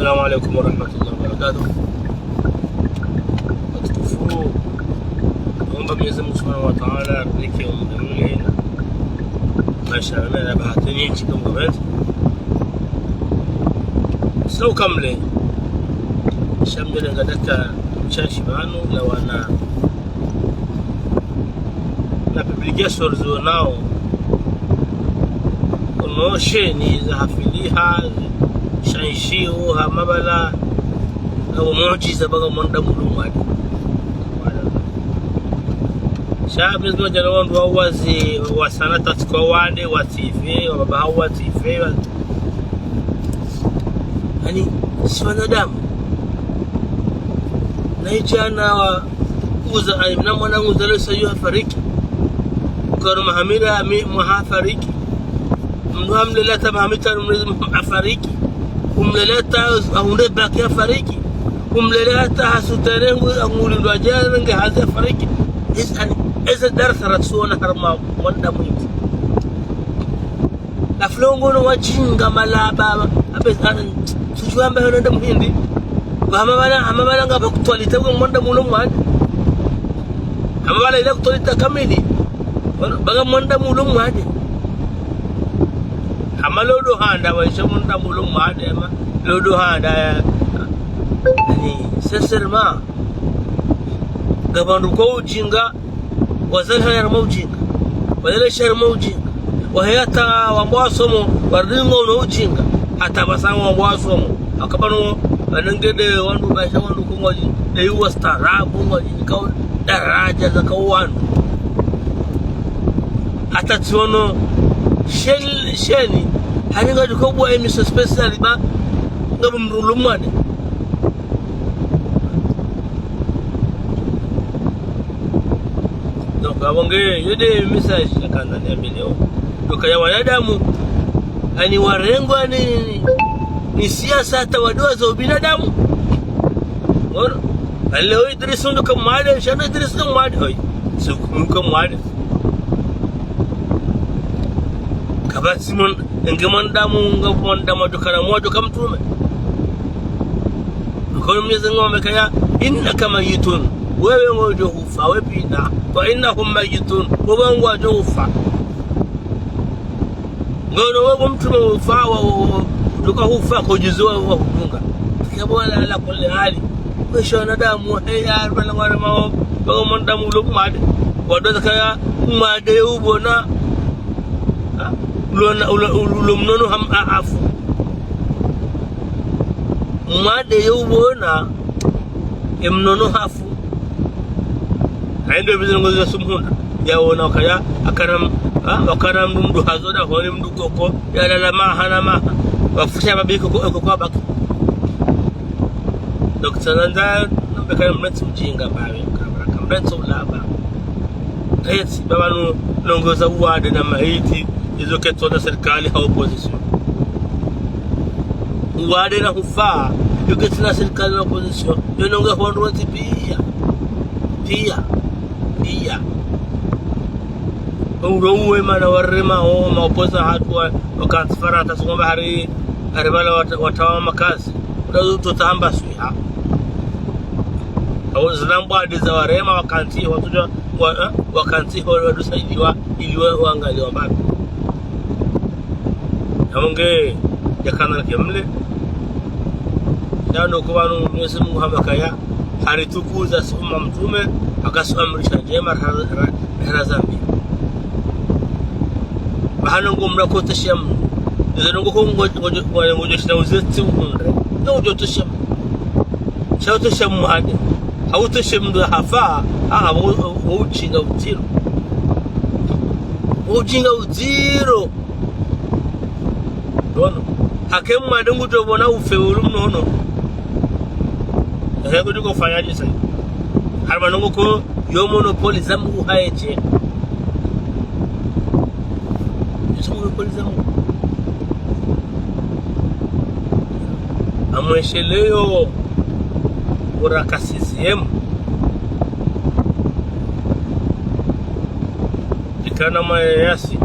السلام عليكم ورحمة الله وبركاته. Watukufu, naomba Mwenyezi Mungu Subhanahu wa Ta'ala abariki umri na maisha na bahatini nchi kama wetu. Sio kamle. Shamdele ngadaka chashi banu la wana na publication zo nao. Ono sheni za hafiliha shanshiu hamabala au muujiza baga monda mulumadi shabi zino jarawandu wawazi wa sanata kwa wade wa TV wa baba hawa TV yani si wanadamu na ichana wa uza na mwanangu zalo sayo fariki kwa mahamira muhafariki mnamleta mahamita afariki kumleleta aunebaki afariki kumleleta hasuterengu angulindwa ajarange haza fariki eza darasa rasuna harma wanda mwiti la flongono wajinga malaba abe tujuamba yonda muhindi amabala ngaba kutwalita wanda muno mwadi amabala ila kutwalita kamili baga mwanda muno mwadi amalodo handa waisha mwanda muno mwadi ama lodo handa yani sincèrement gabandu ko ujinga wazalha ya mawjinga wala shar mawjinga wahayata wambwasomo waringo no ujinga hata basanga wambwasomo akabano anangede wandu basha wandu kungoji dai wastarabu ngoji ka daraja za kawandu hata tiono sheni haninga dukobwa emiso special ba ngabo mrulumane Kawonge yode message nakanda niambeleo dokaya wanadamu ani warengwa ni siasa hata wadoa za binadamu ngoro leo Idris ndo kamade shana Idris ndo kamade hoy siku kamade kabasi mon ngemandamu ngapondama dokana mojo kamtume kwa Mwenyezi Mungu amekaya innaka mayitun wewe ngojo ufa wepina wa innahum mayitun wewe ngojo ufa ngono wewe mtume ufa duka ufa kujizua wa kufunga kibona ala kulli hali kesho wanadamu ya bala ngara mao bago mondamu lumade wadoza kaya made ubona ulumnono ham afu made ubona emnono hafu aende bizina ngozi sumhuna yaona kaya akaram mdu hazoda hone mdu koko ya la mahana maha wafusha babiko kwa baki Dr. Nanda mbeka mretu mjinga bawe kamretu laba eti babanu longoza uwade na maiti izo ketona serikali ha opposition uwade na hufa yuketina serikali na opposition yononga hondoti pia uwe mana warema o maopoza hatu wakantifara tasungomba hari bala watawa makazi tutahamba suiha au zinambo adiza warema wakanti watuja wakanti wadusaidiwa iliwe waangaliwa mbapi yamonge yakana kemle yano kwa Mwenyezi Mungu hamakaya haritukuza suma mtume akasuamrisha jema hera zambi bahano ngomra ko tasham zeno ko ngojo shina uzeti unre no jo tasham shao tasham hade au tasham ndo hafa ujinga utiro dono hakemma dangu to bona ufeulum nono hego diko fanyaje sasa harba nongo ko yo monopoly zamu haeje monopoly zamu amwesheleo ora kasiziem ikana mayasi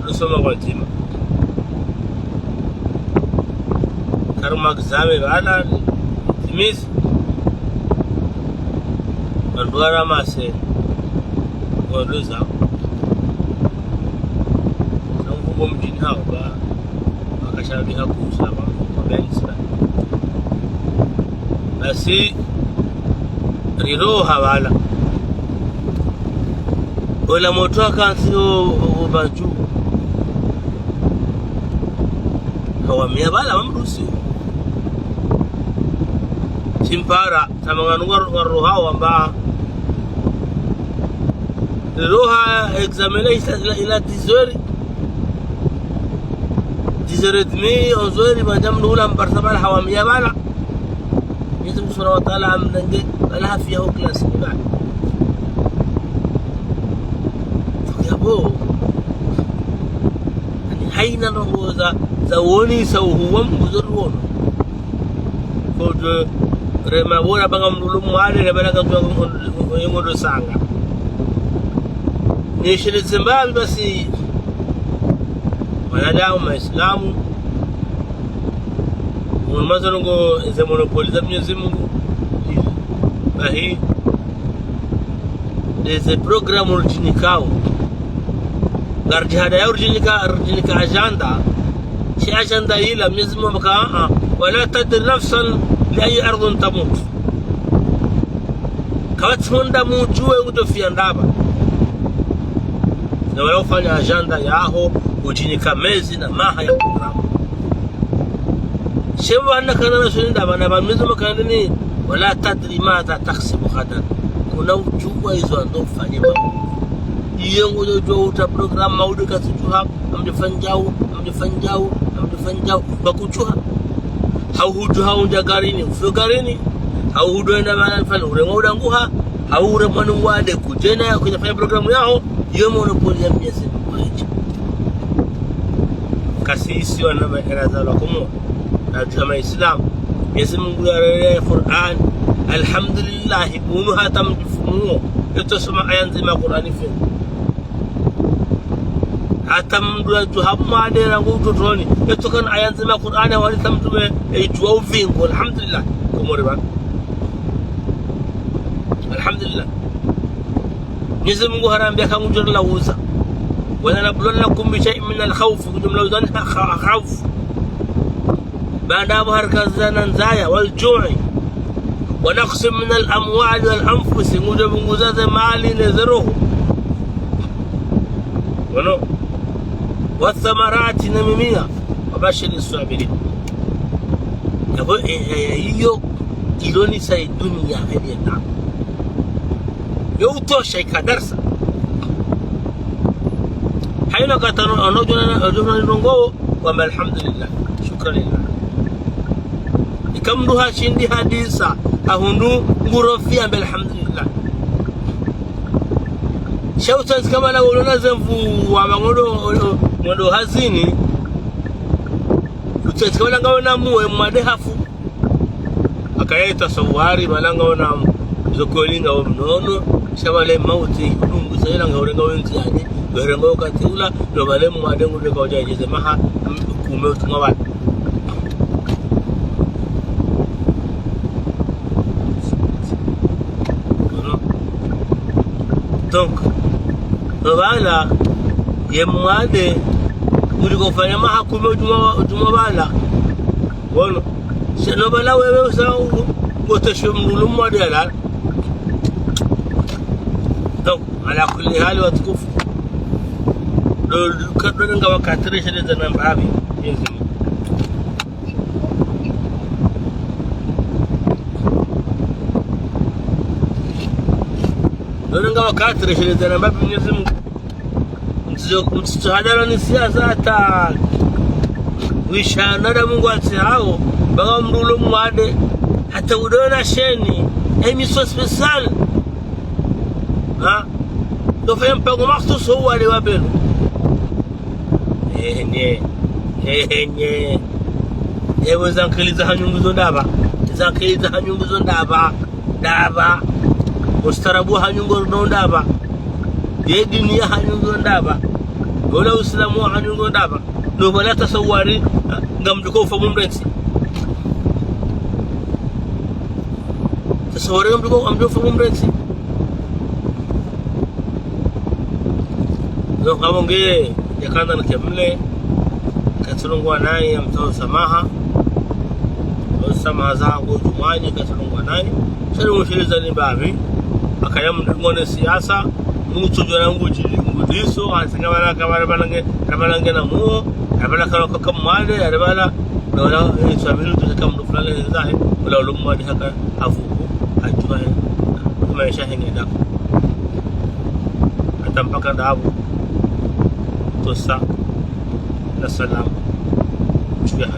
lusoma kwa tima karma gzame bala timis andwara mase waluza sangu mjini hao ba wakashabiha kusaba kwa bensa basi riroha wala wala motoka sio ubaju hawamia bala mamrusi simpara tamanganu waroha wamba riroha examination ila 10h 10h30 11h madam nula mbarsabala hawamia bala يزم سبحانه وتعالى عم ننجد لها فيها كلاس بعد يا بو يعني حين نروزا زوني سوهم مزرون فوج رما بولا بغم نلوم مالي ربنا كتوم يمر سانغا نيشل الزمبال بس ولا داوم إسلام مثلا إذا monopoliza Mwenyezi Mungu bahi deze program urjinikao garjihada ya urjinika ajanda shi ajanda ila Mwenyezi Mungu baka wala tadri nafsan li ayi ardhin tamut kawatunda mujue utofia ndaba na wala ufanya ajanda yaho urjinika mezi na maha ya program شباب أنك أنا مسؤول ده أنا بعمل مكانني ولا تدري ماذا تكسب غدا كنا وجوا إذا عندهم فني ما يوم وجوا تبرم ما وده كسجوها أم دفنجاو بكوجوها هاو جوها ونجاريني وفجاريني هاو دوينا ما نفعل ورموا دعوها هاو رمانو واده كوجنا كنا في برنامج ياهو يوم ونبولي أميزين وايد كسيسي وانا بهذا لكمو كما إسلام يسمى القرآن الحمد لله بونها تمدفمو يتسمع آيان زي ما القرآن فيه حتى من جهاب ما علينا نقول تروني يتكن آيان زي ما القرآن واري تمدفمو يجواو فيه الحمد لله كموربان الحمد لله يسمى القرآن بيكا مجر لوزا ولنبلونكم بشيء من الخوف جملة ذنها خوف بعد أظهر كالزنزايا والجوع ونقص من الأموال والأنفس مجازة مالي نذره والثمرات نميمية وبشر الصابرين يقول يو إلوني ساي الدنيا هذه النعم يوتو شيء كدرسة حين قتلوا أنوجنا ننقو وما الحمد لله شكرا لله كم روها شندي حديثا أهونو غرفيا بالحمدلله شوتنس كما لو نزنفو وعملوا هزيني شوتنس كما لو نمو مدهفو akaita sawari balanga wana zokolinga omnono shabale mauti dungu sayila ngaurenga wenzi yani gorenga katula no bale mwadengu de kaujajeze maha kumeutu ngawali donc bala yemwade muri kufanya mahakume utuma bala wono sino bala wewe sawa utashumulu modela donc ala kulli hali watukufu do kaddo nga wakati shede zana mbabi yenzi Nunga wakati reshele zana mbabi Mwenyezi Mungu msituhadara ni siasa hata wishana Mungu atihao baga mrulo mwade hata udona sheni emission special ha do fay mpango maxtus huwa le wabelo nye ewe zankiliza hanyungu zondaba zankiliza hanyungu zondaba daba mustarabu hanyungu zondaba de dunia hanyungu zondaba wala uislamu hanyungu zondaba no bala tasawari ngam ko fa mum rensi sore amdo fumo mrexi zo kamonge yakanda na kemle katulungwa naye amtoa samaha samaha zangu jumani katulungwa naye sari mushiriza ni babi akayam ngone siasa mucho jona ngudiso asingabana kabarange na muo abana karo kamale arabana wala sabilu tukam fulani zahi wala lumma di haka afuku ajua maisha hengeda atampaka dabu tosa na salam jua